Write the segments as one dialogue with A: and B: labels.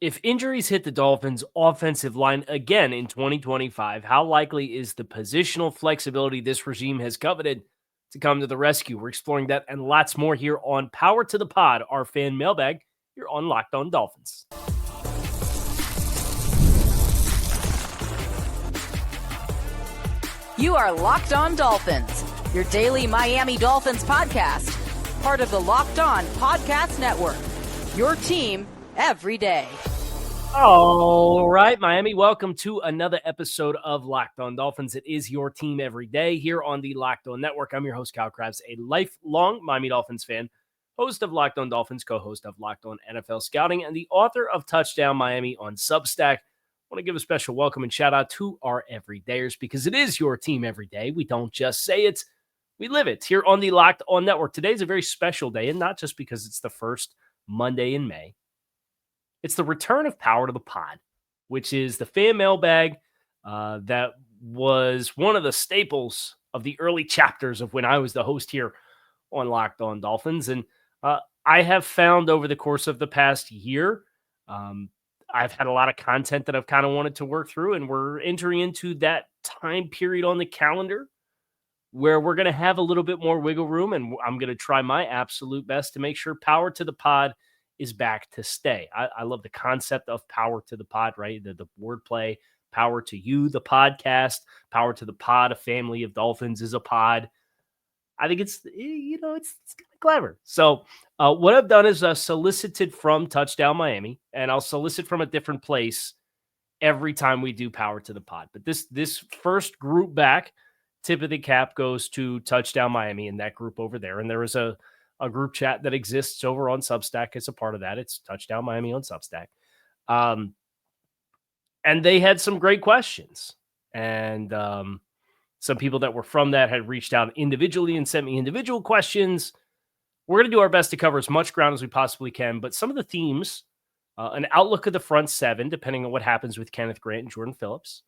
A: If injuries hit the Dolphins' offensive line again in 2025, how likely is the positional flexibility this regime has coveted to come to the rescue? We're exploring that and lots more here on Power to the Pod, our fan mailbag. You're on Locked On Dolphins.
B: You are Locked On Dolphins, your daily Miami Dolphins podcast, part of the Locked On Podcast Network, your team every day.
A: All right, Miami, welcome to another episode of Locked On Dolphins. It is your team every day here on the Locked On Network. I'm your host, Kyle Krabs, a lifelong Miami Dolphins fan, host of Locked On Dolphins, co-host of Locked On NFL Scouting, and the author of Touchdown Miami on Substack. I want to give a special welcome and shout out to our everydayers because it is your team every day. We don't just say it, we live it here on the Locked On Network. Today is a very special day, and not just because it's the first Monday in May. It's the return of Power to the Pod, which is the fan mailbag that was one of the staples of the early chapters of when I was the host here on Locked On Dolphins. And I have found over the course of the past year, I've had a lot of content that I've kind of wanted to work through, and we're entering into that time period on the calendar where we're going to have a little bit more wiggle room, and I'm going to try my absolute best to make sure Power to the Pod is back to stay. I love the concept of Power to the Pod, right? The wordplay, Power to You, the podcast, Power to the Pod, a family of Dolphins is a pod. I think it's kind of clever. So what I've done is solicited from Touchdown Miami, and I'll solicit from a different place every time we do Power to the Pod. But this first group back, tip of the cap goes to Touchdown Miami and that group over there. And there is a group chat that exists over on Substack as a part of that. It's Touchdown Miami on Substack. And they had some great questions. And some people that were from that had reached out individually and sent me individual questions. We're going to do our best to cover as much ground as we possibly can. But some of the themes, an outlook of the front seven, depending on what happens with Kenneth Grant and Jordan Phillips,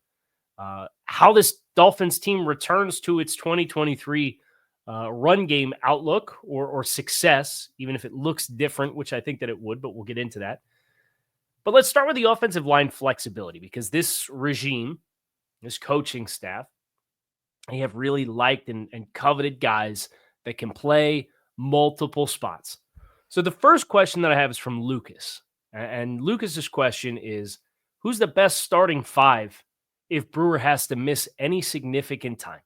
A: how this Dolphins team returns to its 2023 run game outlook or success, even if it looks different, which I think that it would, but we'll get into that. But let's start with the offensive line flexibility, because this regime, this coaching staff, they have really liked and coveted guys that can play multiple spots. So the first question that I have is from Lucas. And Lucas's question is, who's the best starting five if Brewer has to miss any significant time?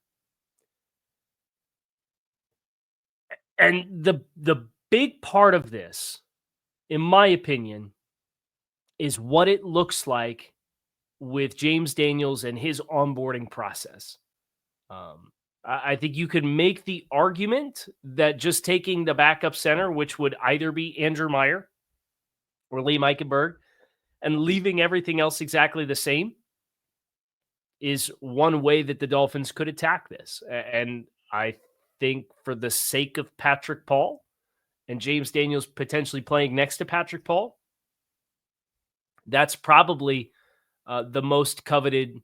A: And the big part of this, in my opinion, is what it looks like with James Daniels and his onboarding process. I think you could make the argument that just taking the backup center, which would either be Andrew Meyer or Liam Eichenberg, and leaving everything else exactly the same, is one way that the Dolphins could attack this. And I think for the sake of Patrick Paul and James Daniels potentially playing next to Patrick Paul, that's probably the most coveted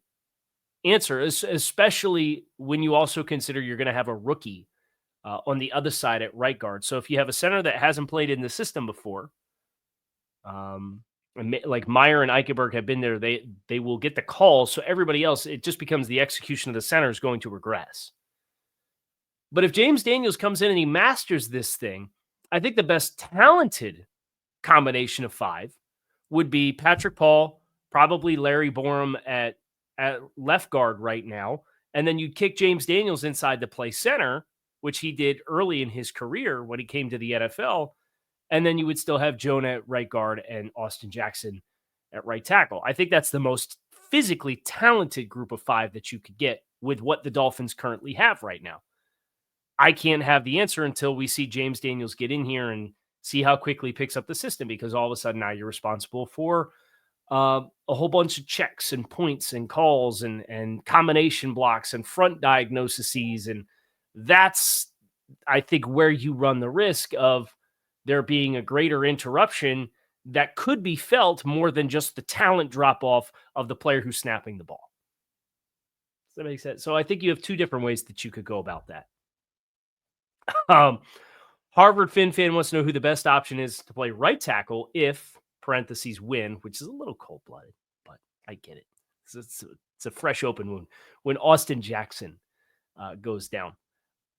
A: answer, especially when you also consider you're going to have a rookie on the other side at right guard. So if you have a center that hasn't played in the system before, like Meyer and Eichenberg have been there, they will get the call. So everybody else, it just becomes the execution of the center is going to regress. But if James Daniels comes in and he masters this thing, I think the best talented combination of five would be Patrick Paul, probably Larry Borum at left guard right now. And then you'd kick James Daniels inside to play center, which he did early in his career when he came to the NFL. And then you would still have Jonah at right guard and Austin Jackson at right tackle. I think that's the most physically talented group of five that you could get with what the Dolphins currently have right now. I can't have the answer until we see James Daniels get in here and see how quickly he picks up the system, because all of a sudden now you're responsible for a whole bunch of checks and points and calls and combination blocks and front diagnoses. And that's, I think, where you run the risk of there being a greater interruption that could be felt more than just the talent drop off of the player who's snapping the ball. Does that make sense? So I think you have two different ways that you could go about that. Harvard Fin fan wants to know who the best option is to play right tackle if parentheses win, which is a little cold-blooded, but I get it. It's a fresh open wound when Austin Jackson goes down.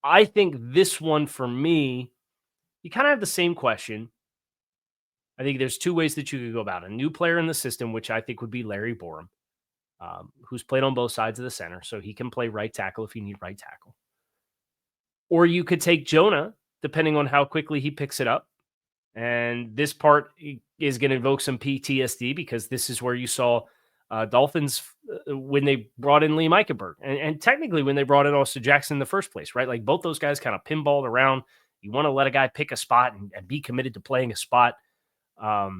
A: I think this one for me, you kind of have the same question. I think there's two ways that you could go about it. A new player in the system, which I think would be Larry Borom, who's played on both sides of the center, so he can play right tackle if you need right tackle. Or you could take Jonah, depending on how quickly he picks it up. And this part is going to evoke some PTSD because this is where you saw Dolphins when they brought in Liam Eichenberg. And technically when they brought in Austin Jackson in the first place, right? Like both those guys kind of pinballed around. You want to let a guy pick a spot and be committed to playing a spot. I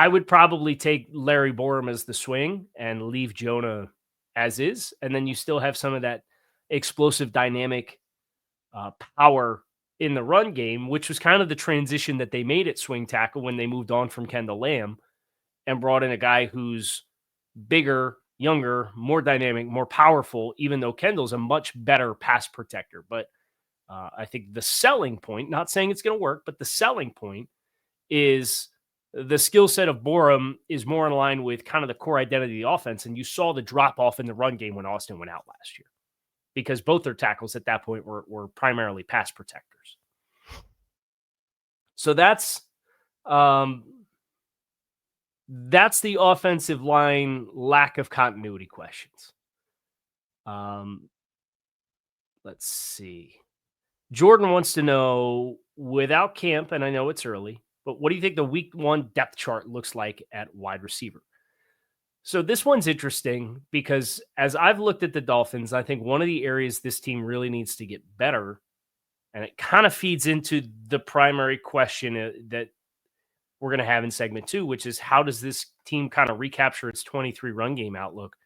A: would probably take Larry Borom as the swing and leave Jonah as is. And then you still have some of that explosive dynamic power in the run game, which was kind of the transition that they made at swing tackle when they moved on from Kendall Lamb and brought in a guy who's bigger, younger, more dynamic, more powerful, even though Kendall's a much better pass protector. But I think the selling point, not saying it's going to work, but the selling point is the skill set of Borom is more in line with kind of the core identity of the offense. And you saw the drop off in the run game when Austin went out last year because both their tackles at that point were primarily pass protectors. So that's the offensive line lack of continuity questions. Let's see. Jordan wants to know, without camp, and I know it's early, but what do you think the week 1 depth chart looks like at wide receiver? So this one's interesting because as I've looked at the Dolphins, I think one of the areas this team really needs to get better, and it kind of feeds into the primary question that we're going to have in segment 2, which is how does this team kind of recapture its 23 run game outlook?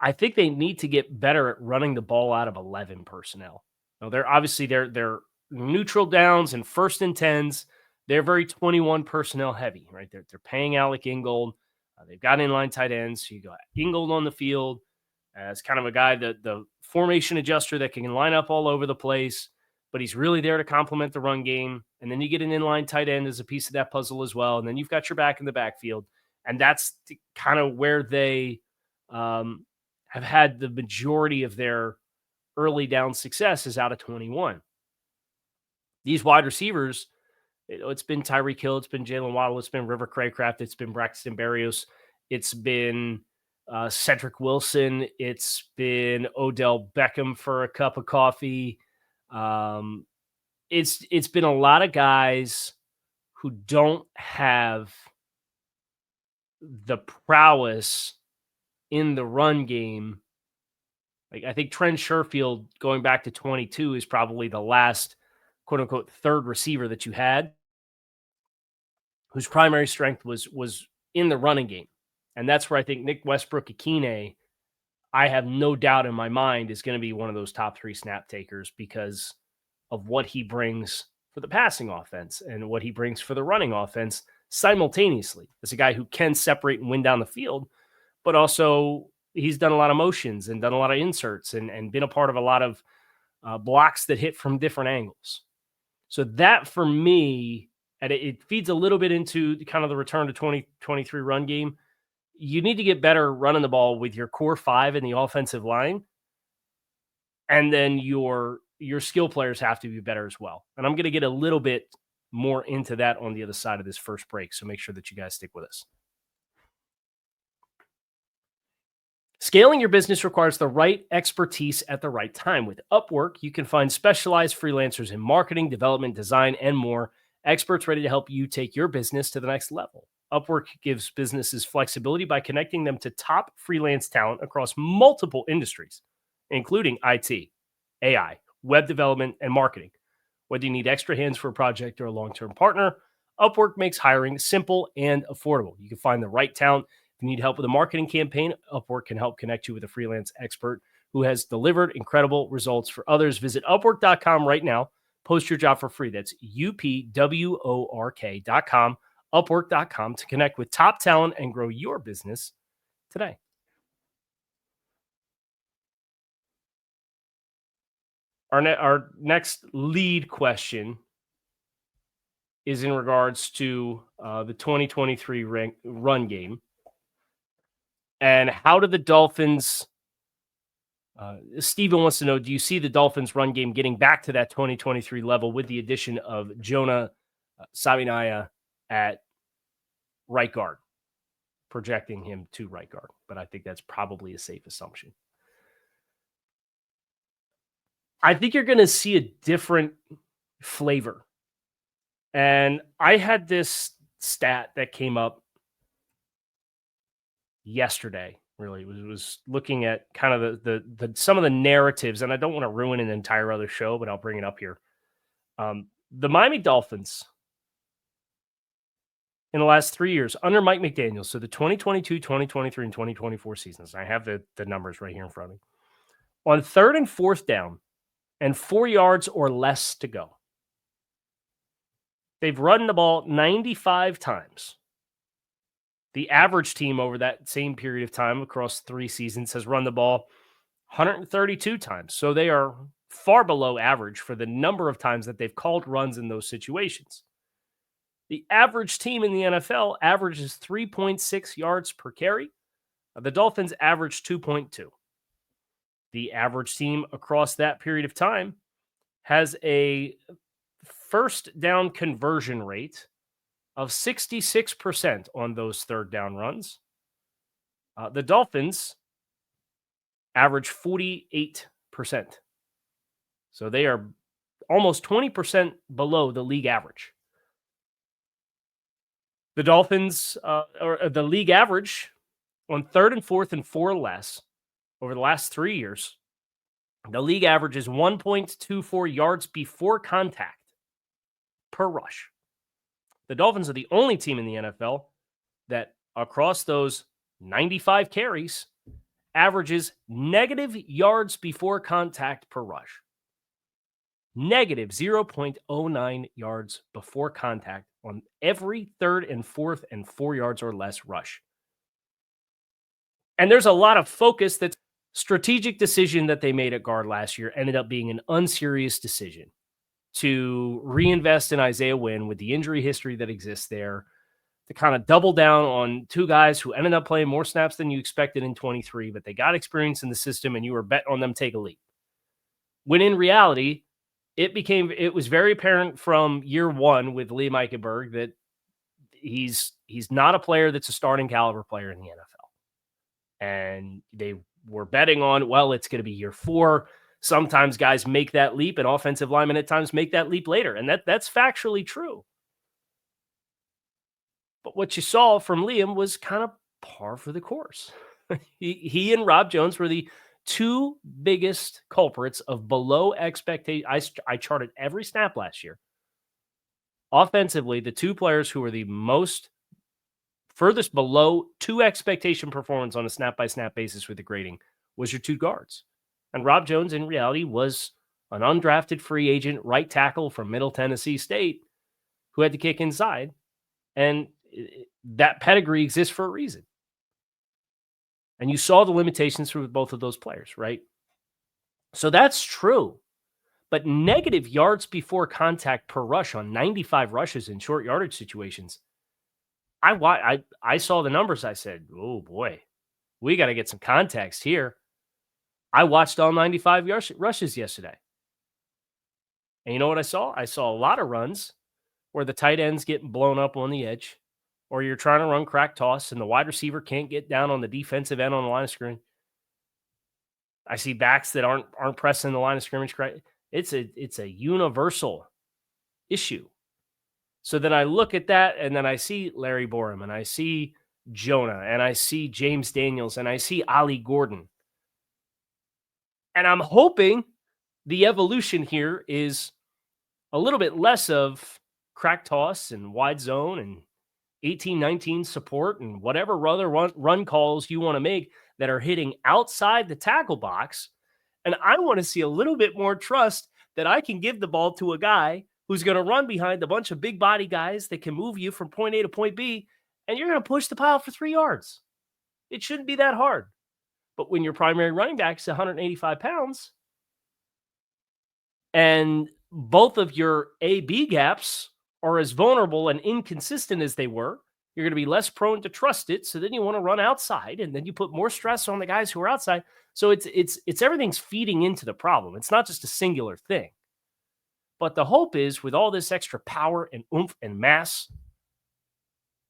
A: I think they need to get better at running the ball out of 11 personnel. Now, they're neutral downs and 1st and 10s. They're very 21 personnel heavy, right? They're paying Alec Ingold. They've got inline tight ends. So you got Ingold on the field as kind of a guy, the formation adjuster that can line up all over the place, but he's really there to complement the run game. And then you get an inline tight end as a piece of that puzzle as well. And then you've got your back in the backfield. And that's kind of where they have had the majority of their early down success is out of 21. These wide receivers, it's been Tyreek Hill, it's been Jalen Waddle, it's been River Craycraft, it's been Braxton Berrios, it's been Cedric Wilson, it's been Odell Beckham for a cup of coffee. It's been a lot of guys who don't have the prowess in the run game. Like I think Trent Sherfield going back to 22 is probably the last quote unquote third receiver that you had whose primary strength was in the running game. And that's where I think Nick Westbrook-Ikine, I have no doubt in my mind, is going to be one of those top 3 snap takers because of what he brings for the passing offense and what he brings for the running offense simultaneously. As a guy who can separate and win down the field, but also he's done a lot of motions and done a lot of inserts and been a part of a lot of blocks that hit from different angles. So that for me, and it feeds a little bit into kind of the return to 2023 run game. You need to get better running the ball with your core 5 in the offensive line. And then your skill players have to be better as well. And I'm going to get a little bit more into that on the other side of this first break. So make sure that you guys stick with us. Scaling your business requires the right expertise at the right time. With Upwork, you can find specialized freelancers in marketing, development, design, and more. Experts ready to help you take your business to the next level. Upwork gives businesses flexibility by connecting them to top freelance talent across multiple industries, including IT, AI, web development, and marketing. Whether you need extra hands for a project or a long-term partner, Upwork makes hiring simple and affordable. You can find the right talent. If you need help with a marketing campaign, Upwork can help connect you with a freelance expert who has delivered incredible results for others. Visit Upwork.com right now. Post your job for free. That's UPWORK.com, Upwork.com to connect with top talent and grow your business today. Our next lead question is in regards to the 2023 run game. And how do the Dolphins... Steven wants to know, do you see the Dolphins run game getting back to that 2023 level with the addition of Jonah Savinaya at right guard? Projecting him to right guard, but I think that's probably a safe assumption. I think you're going to see a different flavor. And I had this stat that came up yesterday. Really, it was looking at kind of the some of the narratives, and I don't want to ruin an entire other show, but I'll bring it up here. The Miami Dolphins in the last 3 years under Mike McDaniel, so the 2022, 2023, and 2024 seasons. I have the numbers right here in front of me. On 3rd and 4th down and 4 yards or less to go, they've run the ball 95 times. The average team over that same period of time across 3 seasons has run the ball 132 times. So they are far below average for the number of times that they've called runs in those situations. The average team in the NFL averages 3.6 yards per carry. The Dolphins average 2.2. The average team across that period of time has a first down conversion rate of 66% on those 3rd down runs. The Dolphins average 48%. So they are almost 20% below the league average. The Dolphins, or the league average on 3rd and 4th and 4 less over the last 3 years, the league average is 1.24 yards before contact per rush. The Dolphins are the only team in the NFL that across those 95 carries averages negative yards before contact per rush. Negative 0.09 yards before contact on every 3rd and 4th and 4 yards or less rush. And there's a lot of focus. That strategic decision that they made at guard last year ended up being an unserious decision to reinvest in Isaiah Wynn with the injury history that exists there, to kind of double down on 2 guys who ended up playing more snaps than you expected in 23, but they got experience in the system and you were betting on them take a leap. When in reality, it was very apparent from year 1 with Liam Eichenberg that he's not a player that's a starting caliber player in the NFL. And they were betting on, well, it's going to be year 4. Sometimes guys make that leap, and offensive linemen at times make that leap later. And that's factually true. But what you saw from Liam was kind of par for the course. He and Rob Jones were the 2 biggest culprits of below expectation. I charted every snap last year. Offensively, the 2 players who were the most furthest below 2 expectation performance on a snap-by-snap basis with the grading was your 2 guards. And Rob Jones, in reality, was an undrafted free agent right tackle from Middle Tennessee State who had to kick inside. And that pedigree exists for a reason. And you saw the limitations for both of those players, right? So that's true. But negative yards before contact per rush on 95 rushes in short yardage situations, I saw the numbers. I said, oh boy, we got to get some context here. I watched all 95 rushes yesterday. And you know what I saw? I saw a lot of runs where the tight ends get blown up on the edge, or you're trying to run crack toss and the wide receiver can't get down on the defensive end on the line of scrimmage. I see backs that aren't pressing the line of scrimmage. It's a universal issue. So then I look at that, and then I see Larry Borum, and I see Jonah, and I see James Daniels, and I see Ollie Gordon. And I'm hoping the evolution here is a little bit less of crack toss and wide zone and 18-19 support and whatever other run calls you want to make that are hitting outside the tackle box. And I want to see a little bit more trust that I can give the ball to a guy who's going to run behind a bunch of big body guys that can move you from point A to point B, and you're going to push the pile for 3 yards. It shouldn't be that hard. But when your primary running back is 185 pounds and both of your A-B gaps are as vulnerable and inconsistent as they were, you're going to be less prone to trust it. So then you want to run outside, and then you put more stress on the guys who are outside. So it's everything's feeding into the problem. It's not just a singular thing. But the hope is, with all this extra power and oomph and mass,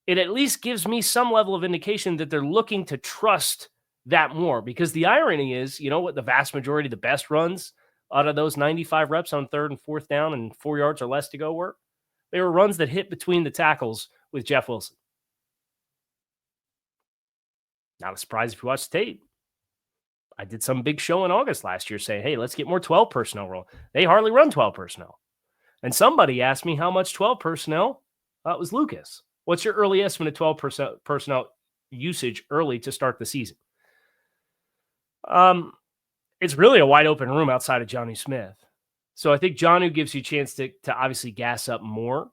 A: it at least gives me some level of indication that they're looking to trust that more. Because the irony is, you know what the vast majority of the best runs out of those 95 reps on 3rd and 4th down and 4 yards or less to go were? They were runs that hit between the tackles with Jeff Wilson. Not a surprise if you watch the tape. I did some big show in August last year saying, hey, let's get more 12 personnel roll. They hardly run 12 personnel. And somebody asked me how much 12 personnel. It was Lucas. What's your early estimate of 12% personnel usage early to start the season? It's really a wide open room outside of Jonnu Smith. So I think Jonnu gives you a chance to obviously gas up more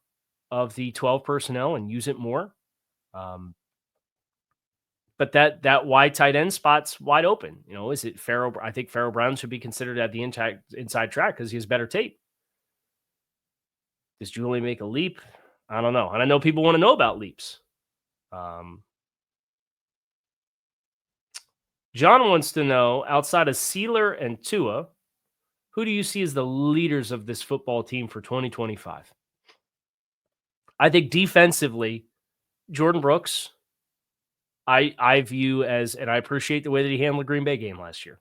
A: of the 12 personnel and use it more. But that wide tight end spot's wide open. You know, is it Pharaoh? I think Pharaoh Brown should be considered at the inside track because he has better tape. Does Julian make a leap? I don't know. And I know people want to know about leaps. John wants to know, outside of Sealer and Tua, who do you see as the leaders of this football team for 2025? I think defensively, Jordyn Brooks, I view as, and I appreciate the way that he handled the Green Bay game last year.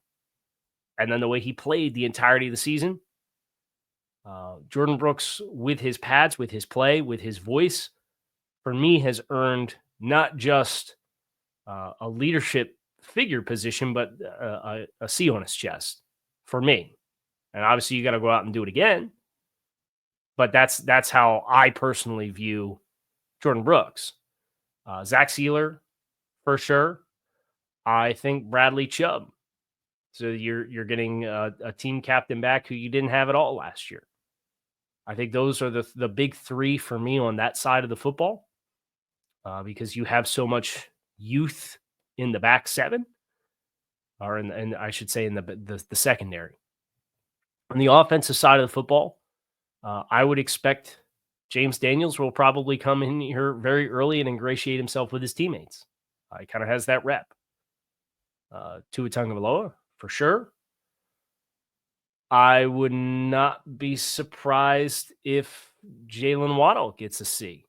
A: And then the way he played the entirety of the season. Jordyn Brooks, with his pads, with his play, with his voice, for me has earned not just a leadership figure position, but a C on his chest for me. And obviously you got to go out and do it again. But that's how I personally view Jordyn Brooks. Zach Sealer, for sure. I think Bradley Chubb. So you're getting a team captain back who you didn't have at all last year. I think those are the big three for me on that side of the football, because you have so much youth in the back seven, or in I should say in the secondary. On the offensive side of the football, I would expect James Daniels will probably come in here very early and ingratiate himself with his teammates. He kind of has that rep. Tua Tagovailoa, for sure. I would not be surprised if Jalen Waddle gets a C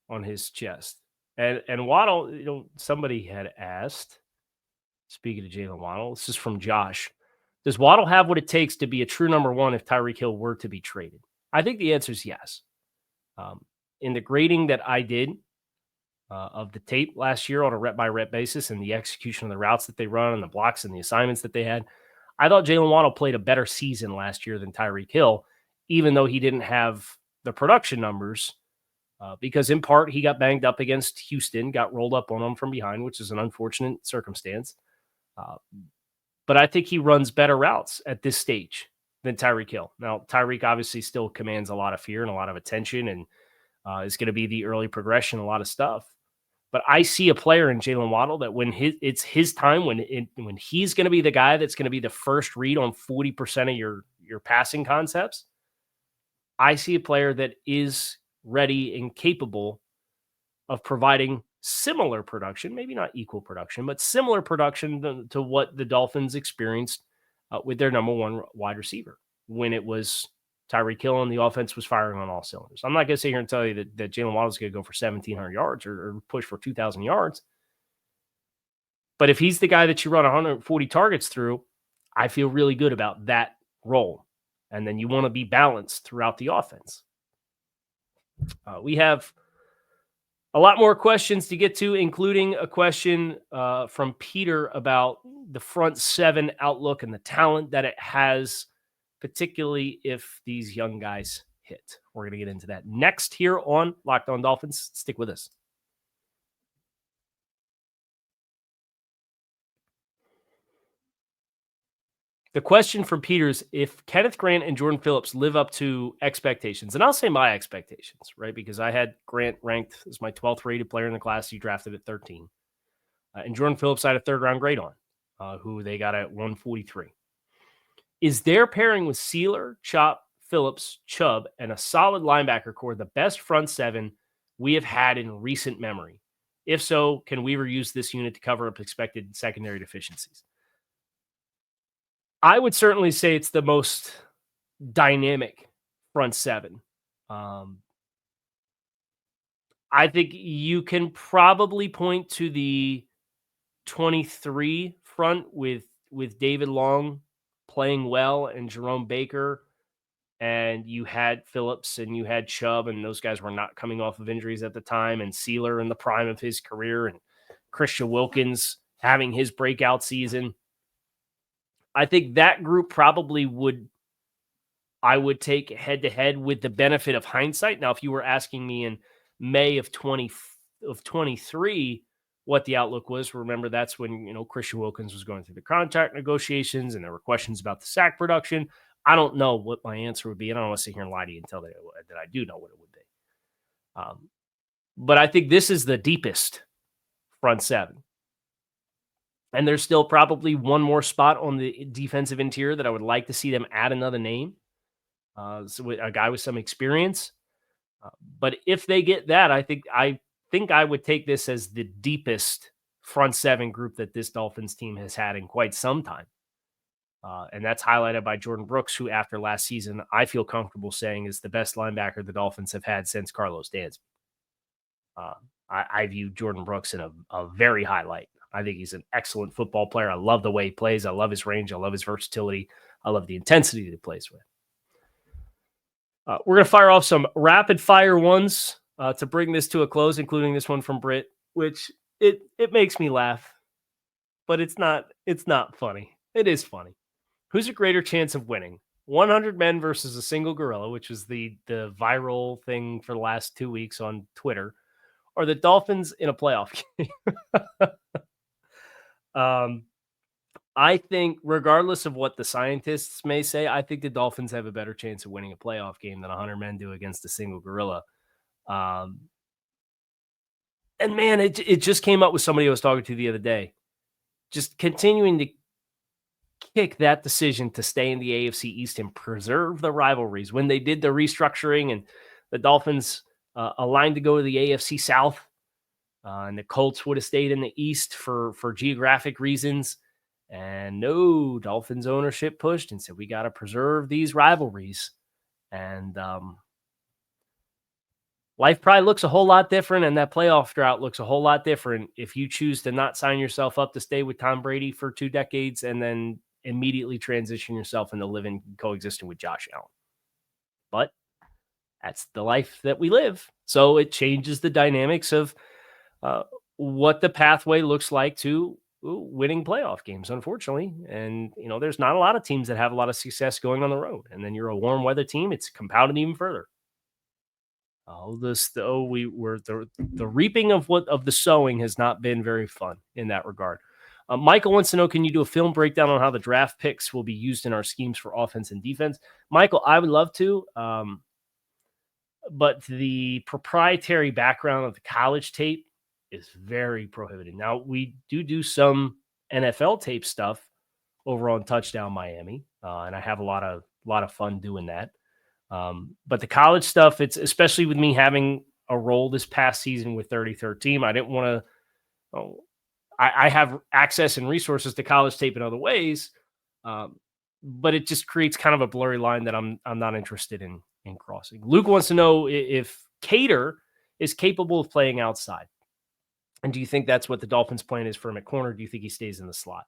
A: on his chest. And Waddle, you know, somebody had asked, speaking of Jalen Waddle, this is from Josh, does Waddle have what it takes to be a true number one if Tyreek Hill were to be traded? I think the answer is yes. In the grading that I did of the tape last year on a rep-by-rep basis and the execution of the routes that they run and the blocks and the assignments that they had, I thought Jalen Waddle played a better season last year than Tyreek Hill, even though he didn't have the production numbers, because in part he got banged up against Houston, got rolled up on them from behind, which is an unfortunate circumstance. But I think he runs better routes at this stage than Tyreek Hill. Now, Tyreek obviously still commands a lot of fear and a lot of attention and is going to be the early progression, a lot of stuff. But I see a player in Jalen Waddle that when it's his time, when he's going to be the guy that's going to be the first read on 40% of your passing concepts, I see a player that is ready and capable of providing similar production, maybe not equal production, but similar production to what the Dolphins experienced with their number one wide receiver when it was Tyreek Hill and the offense was firing on all cylinders. I'm not going to sit here and tell you that Jalen Waddle is going to go for 1,700 yards or push for 2,000 yards. But if he's the guy that you run 140 targets through, I feel really good about that role. And then you want to be balanced throughout the offense. We have a lot more questions to get to, including a question from Peter about the front seven outlook and the talent that it has, particularly if these young guys hit. We're going to get into that next here on Locked On Dolphins. Stick with us. The question from Peter is if Kenneth Grant and Jordan Phillips live up to expectations, and I'll say my expectations, right? Because I had Grant ranked as my 12th rated player in the class. He drafted at 13. And Jordan Phillips I had a third round grade on, who they got at 143. Is their pairing with Sealer, Chop, Phillips, Chubb, and a solid linebacker core the best front seven we have had in recent memory? If so, can Weaver use this unit to cover up expected secondary deficiencies? I would certainly say it's the most dynamic front seven. I think you can probably point to the 23 front with David Long playing well and Jerome Baker, and you had Phillips and you had Chubb, and those guys were not coming off of injuries at the time, and Sealer in the prime of his career, and Christian Wilkins having his breakout season. I think that group probably I would take head to head with the benefit of hindsight. Now, if you were asking me in May of 23 what the outlook was, remember that's when, Christian Wilkins was going through the contract negotiations and there were questions about the sack production. I don't know what my answer would be. And I don't want to sit here and lie to you and tell that I do know what it would be. But I think this is the deepest front seven. And there's still probably one more spot on the defensive interior that I would like to see them add another name. So a guy with some experience. But if they get that, I think I would take this as the deepest front seven group that this Dolphins team has had in quite some time. And that's highlighted by Jordyn Brooks, who after last season, I feel comfortable saying is the best linebacker the Dolphins have had since Carlos Dansby. I view Jordyn Brooks in a very high light. I think he's an excellent football player. I love the way he plays. I love his range. I love his versatility. I love the intensity that he plays with. We're going to fire off some rapid fire ones to bring this to a close, including this one from Britt, which it makes me laugh, but it's not funny. It is funny. Who's a greater chance of winning? 100 men versus a single gorilla, which was the viral thing for the last 2 weeks on Twitter, or the Dolphins in a playoff game? I think regardless of what the scientists may say, I think the Dolphins have a better chance of winning a playoff game than 100 men do against a single gorilla. And man, it just came up with somebody I was talking to the other day. Just continuing to kick that decision to stay in the AFC East and preserve the rivalries. When they did the restructuring and the Dolphins aligned to go to the AFC South, and the Colts would have stayed in the East for geographic reasons. And no, Dolphins ownership pushed and said, we got to preserve these rivalries. And life probably looks a whole lot different, and that playoff drought looks a whole lot different if you choose to not sign yourself up to stay with Tom Brady for 2 decades and then immediately transition yourself into living, coexisting with Josh Allen. But that's the life that we live. So it changes the dynamics of what the pathway looks like to winning playoff games, unfortunately. And, there's not a lot of teams that have a lot of success going on the road. And then you're a warm weather team. It's compounded even further. The reaping of the sowing has not been very fun in that regard. Michael wants to know, can you do a film breakdown on how the draft picks will be used in our schemes for offense and defense? Michael, I would love to. But the proprietary background of the college tape is very prohibited. Now, we do some NFL tape stuff over on Touchdown Miami, and I have a lot of fun doing that. But the college stuff, it's especially with me having a role this past season with 33rd Team, I didn't want to. I have access and resources to college tape in other ways, but it just creates kind of a blurry line that I'm not interested in crossing. Luke wants to know if Cater is capable of playing outside. And do you think that's what the Dolphins' plan is for him at corner? Do you think he stays in the slot?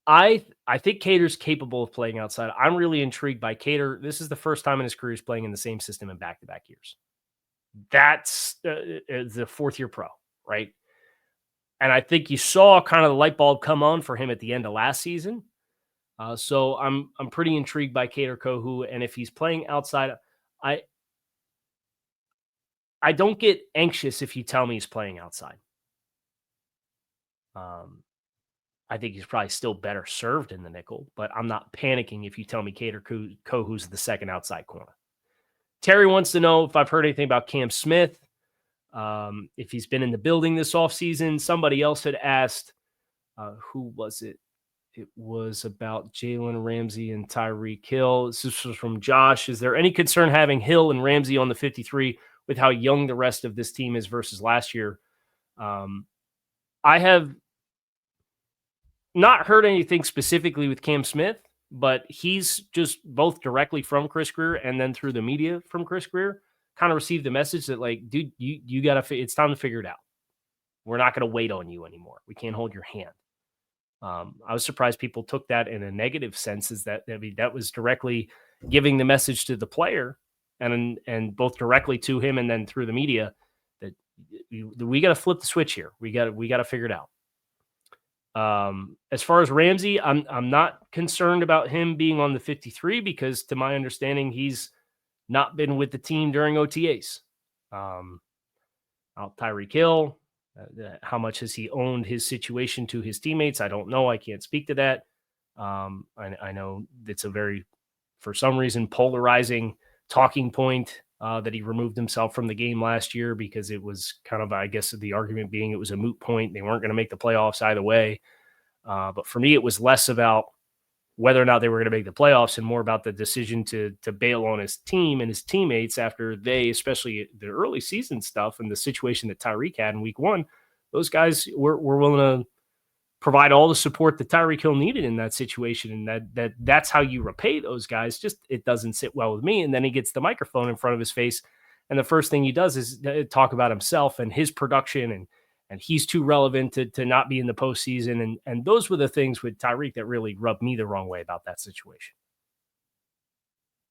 A: I think Cater's capable of playing outside. I'm really intrigued by Cater. This is the first time in his career he's playing in the same system in back-to-back years. That's the 4th-year pro, right? And I think you saw kind of the light bulb come on for him at the end of last season. So I'm pretty intrigued by Cater Kohu. And if he's playing outside, I don't get anxious if you tell me he's playing outside. I think he's probably still better served in the nickel, but I'm not panicking if you tell me Cater Kohu's the second outside corner. Terry wants to know if I've heard anything about Cam Smith, if he's been in the building this offseason. Somebody else had asked, who was it? It was about Jalen Ramsey and Tyreek Hill. This was from Josh. Is there any concern having Hill and Ramsey on the 53 with how young the rest of this team is versus last year? I have not heard anything specifically with Cam Smith, but he's just both directly from Chris Grier and then through the media from Chris Grier kind of received the message that, like, dude, you got to, it's time to figure it out. We're not going to wait on you anymore. We can't hold your hand. I was surprised people took that in a negative sense, is that, I mean, that was directly giving the message to the player and both directly to him and then through the media that we got to flip the switch here. We got to figure it out. As far as Ramsey, I'm not concerned about him being on the 53 because, to my understanding, he's not been with the team during OTAs. Tyreek Hill, how much has he owned his situation to his teammates? I don't know. I can't speak to that. I know it's a very, for some reason, polarizing talking point that he removed himself from the game last year because it was kind of, I guess, the argument being it was a moot point. They weren't going to make the playoffs either way. But for me, it was less about whether or not they were going to make the playoffs and more about the decision to bail on his team and his teammates after they, especially the early season stuff and the situation that Tyreek had in week one, those guys were willing to provide all the support that Tyreek Hill needed in that situation. And that's how you repay those guys. Just, it doesn't sit well with me. And then he gets the microphone in front of his face. And the first thing he does is talk about himself and his production and he's too relevant to not be in the postseason. And those were the things with Tyreek that really rubbed me the wrong way about that situation.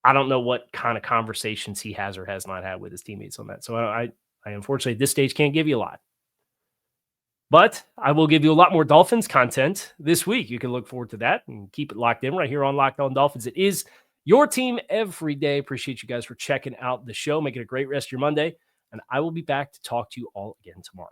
A: I don't know what kind of conversations he has or has not had with his teammates on that. So I unfortunately at this stage can't give you a lot. But I will give you a lot more Dolphins content this week. You can look forward to that and keep it locked in right here on Locked On Dolphins. It is your team every day. Appreciate you guys for checking out the show. Make it a great rest of your Monday. And I will be back to talk to you all again tomorrow.